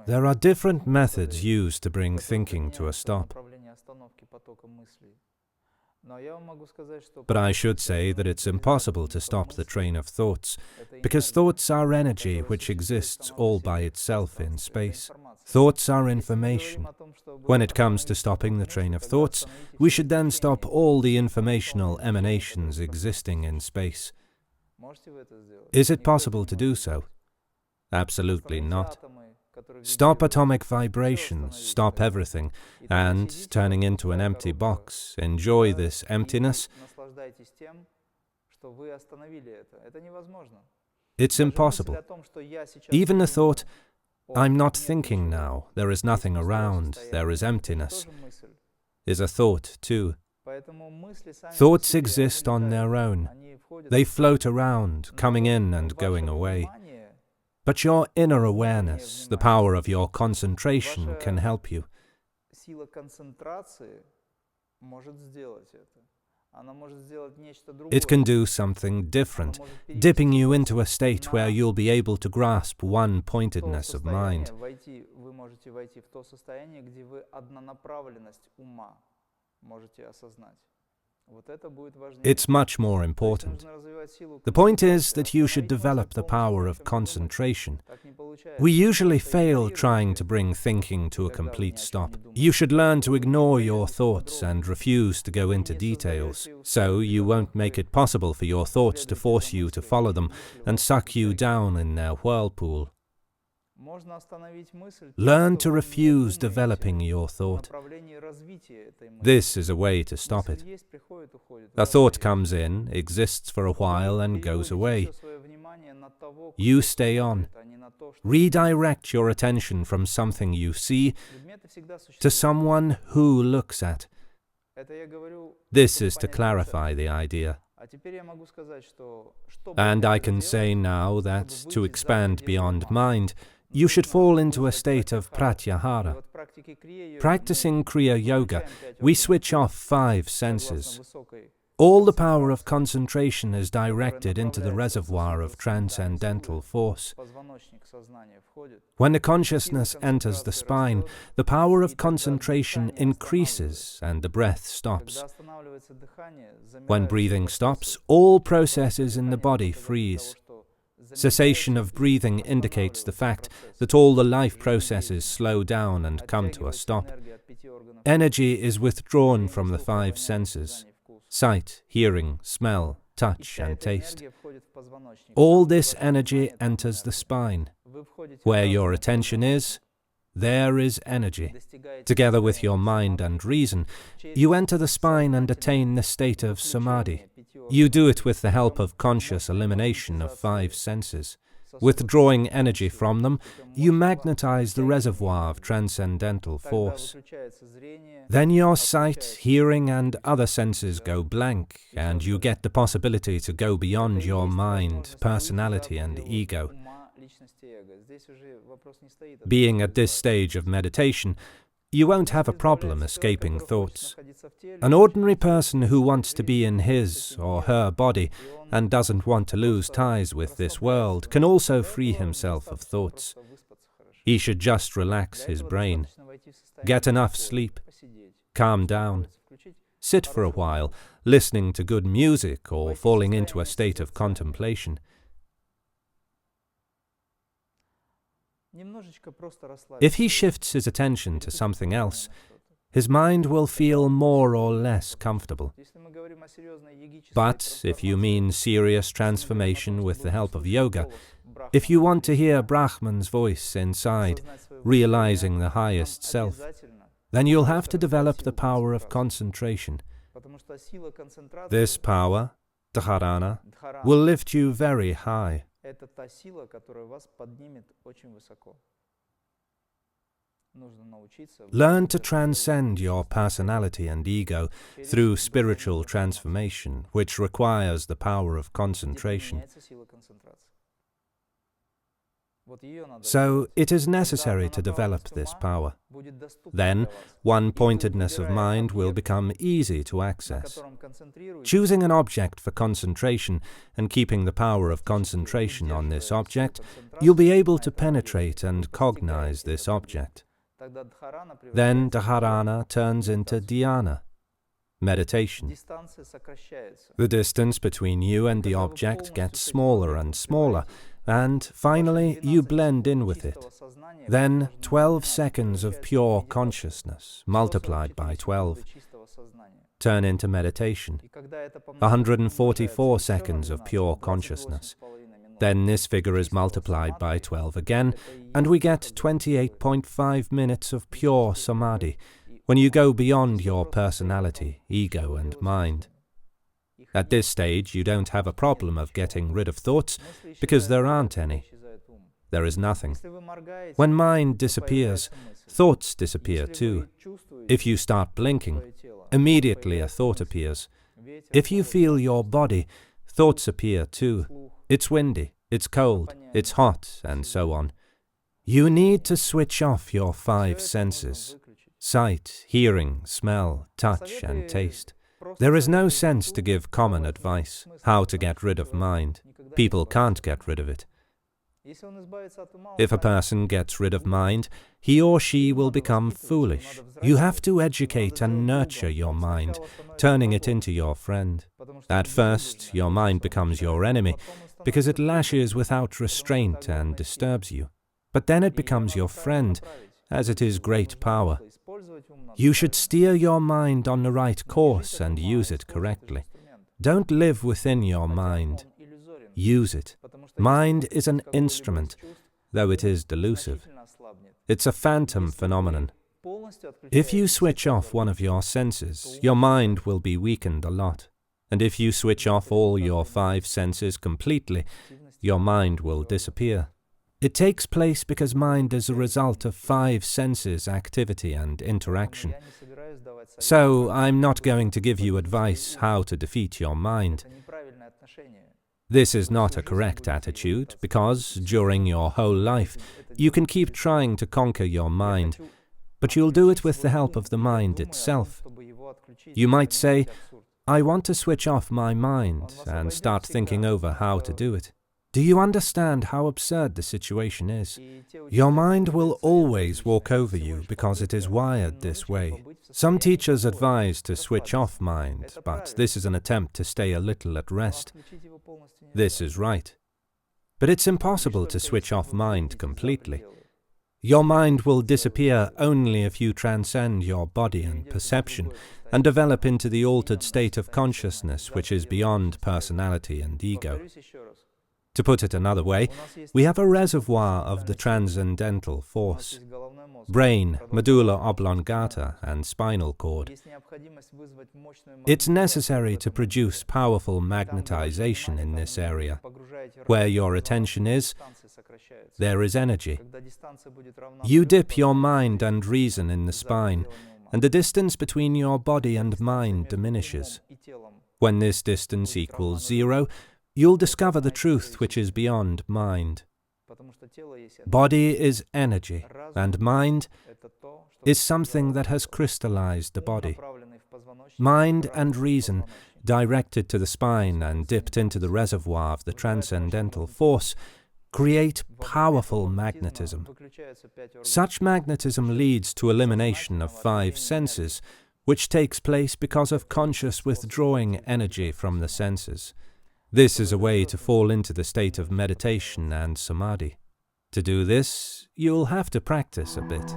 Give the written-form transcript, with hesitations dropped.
There are different methods used to bring thinking to a stop. But I should say that it's impossible to stop the train of thoughts, because thoughts are energy which exists all by itself in space. Thoughts are information. When it comes to stopping the train of thoughts, we should then stop all the informational emanations existing in space. Is it possible to do so? Absolutely not. Stop atomic vibrations, stop everything, and, turning into an empty box, enjoy this emptiness. It's impossible. Even the thought, "I'm not thinking now, there is nothing around, there is emptiness," is a thought too. Thoughts exist on their own. They float around, coming in and going away. But your inner awareness, the power of your concentration, can help you. It can do something different, dipping you into a state where you'll be able to grasp one-pointedness of mind. It's much more important. The point is that you should develop the power of concentration. We usually fail trying to bring thinking to a complete stop. You should learn to ignore your thoughts and refuse to go into details, so you won't make it possible for your thoughts to force you to follow them and suck you down in their whirlpool. Learn to refuse developing your thought. This is a way to stop it. A thought comes in, exists for a while, and goes away. You stay on. Redirect your attention from something you see to someone who looks at. This is to clarify the idea. And I can say now that, to expand beyond mind, you should fall into a state of pratyahara. Practicing Kriya Yoga, we switch off 5 senses. All the power of concentration is directed into the reservoir of transcendental force. When the consciousness enters the spine, the power of concentration increases and the breath stops. When breathing stops, all processes in the body freeze. Cessation of breathing indicates the fact that all the life processes slow down and come to a stop. Energy is withdrawn from the 5 senses: sight, hearing, smell, touch, and taste. All this energy enters the spine. Where your attention is, there is energy. Together with your mind and reason, you enter the spine and attain the state of samadhi. You do it with the help of conscious elimination of 5 senses. Withdrawing energy from them, you magnetize the reservoir of transcendental force. Then your sight, hearing, and other senses go blank, and you get the possibility to go beyond your mind, personality, and ego. Being at this stage of meditation, you won't have a problem escaping thoughts. An ordinary person who wants to be in his or her body and doesn't want to lose ties with this world can also free himself of thoughts. He should just relax his brain, get enough sleep, calm down, sit for a while, listening to good music or falling into a state of contemplation. If he shifts his attention to something else, his mind will feel more or less comfortable. But if you mean serious transformation with the help of yoga, if you want to hear Brahman's voice inside, realizing the highest self, then you'll have to develop the power of concentration. This power, dharana, will lift you very high. Learn to transcend your personality and ego through spiritual transformation, which requires the power of concentration. So it is necessary to develop this power. Then, one-pointedness of mind will become easy to access. Choosing an object for concentration and keeping the power of concentration on this object, you'll be able to penetrate and cognize this object. Then dharana turns into dhyana, meditation. The distance between you and the object gets smaller and smaller, and finally you blend in with it. Then 12 seconds of pure consciousness multiplied by 12 turn into meditation. 144 seconds of pure consciousness. Then this figure is multiplied by 12 again, and we get 28.5 minutes of pure samadhi, when you go beyond your personality, ego and mind. At this stage, you don't have a problem of getting rid of thoughts, because there aren't any. There is nothing. When mind disappears, thoughts disappear too. If you start blinking, immediately a thought appears. If you feel your body, thoughts appear too. It's windy, it's cold, it's hot, and so on. You need to switch off your 5 senses: sight, hearing, smell, touch, and taste. There is no sense to give common advice, how to get rid of mind. People can't get rid of it. If a person gets rid of mind, he or she will become foolish. You have to educate and nurture your mind, turning it into your friend. At first, your mind becomes your enemy, because it lashes without restraint and disturbs you. But then it becomes your friend, as it is great power. You should steer your mind on the right course and use it correctly. Don't live within your mind. Use it. Mind is an instrument, though it is delusive. It's a phantom phenomenon. If you switch off one of your senses, your mind will be weakened a lot. And if you switch off all your 5 senses completely, your mind will disappear. It takes place because mind is a result of 5 senses' activity and interaction. So, I'm not going to give you advice how to defeat your mind. This is not a correct attitude, because during your whole life, you can keep trying to conquer your mind, but you'll do it with the help of the mind itself. You might say, I want to switch off my mind and start thinking over how to do it. Do you understand how absurd the situation is? Your mind will always walk over you because it is wired this way. Some teachers advise to switch off mind, but this is an attempt to stay a little at rest. This is right. But it's impossible to switch off mind completely. Your mind will disappear only if you transcend your body and perception and develop into the altered state of consciousness which is beyond personality and ego. To put it another way, we have a reservoir of the transcendental force: brain, medulla oblongata, and spinal cord. It's necessary to produce powerful magnetization in this area. Where your attention is, there is energy. You dip your mind and reason in the spine, and the distance between your body and mind diminishes. When this distance equals 0, you'll discover the truth which is beyond mind. Body is energy, and mind is something that has crystallized the body. Mind and reason, directed to the spine and dipped into the reservoir of the transcendental force, create powerful magnetism. Such magnetism leads to elimination of 5 senses, which takes place because of conscious withdrawing energy from the senses. This is a way to fall into the state of meditation and samadhi. To do this, you'll have to practice a bit.